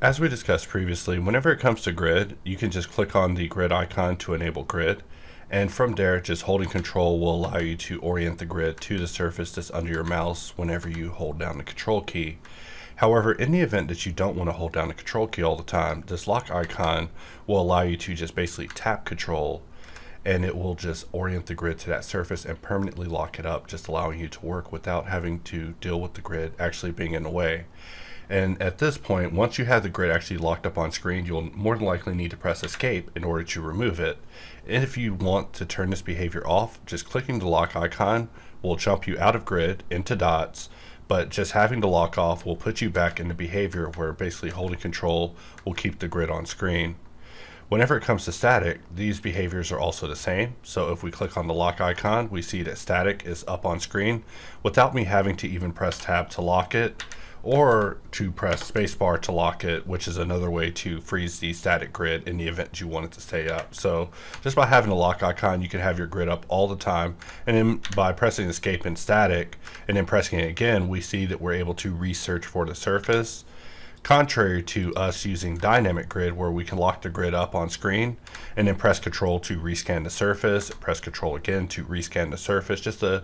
As we discussed previously, whenever it comes to grid, you can just click on the grid icon to enable grid. And from there, just holding control will allow you to orient the grid to the surface that's under your mouse whenever you hold down the control key. However, in the event that you don't want to hold down the control key all the time, this lock icon will allow you to just basically tap control and it will just orient the grid to that surface and permanently lock it up, just allowing you to work without having to deal with the grid actually being in the way. And at this point, once you have the grid actually locked up on screen, you'll more than likely need to press escape in order to remove it. And if you want to turn this behavior off, just clicking the lock icon will jump you out of grid into dots, but just having the lock off will put you back into behavior where basically holding control will keep the grid on screen. Whenever it comes to static, these behaviors are also the same. So if we click on the lock icon, we see that static is up on screen without me having to even press tab to lock it or to press spacebar to lock it, which is another way to freeze the static grid in the event you want it to stay up. So just by having a lock icon, you can have your grid up all the time. And then by pressing escape in static and then pressing it again, we see that we're able to research for the surface. Contrary to us using dynamic grid where we can lock the grid up on screen and then press control to rescan the surface, press control again to rescan the surface. Just a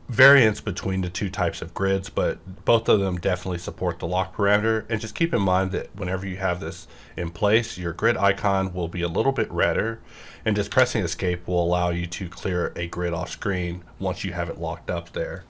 variance between the two types of grids, but both of them definitely support the lock parameter. And just keep in mind that whenever you have this in place, your grid icon will be a little bit redder, and just pressing escape will allow you to clear a grid off screen once you have it locked up there.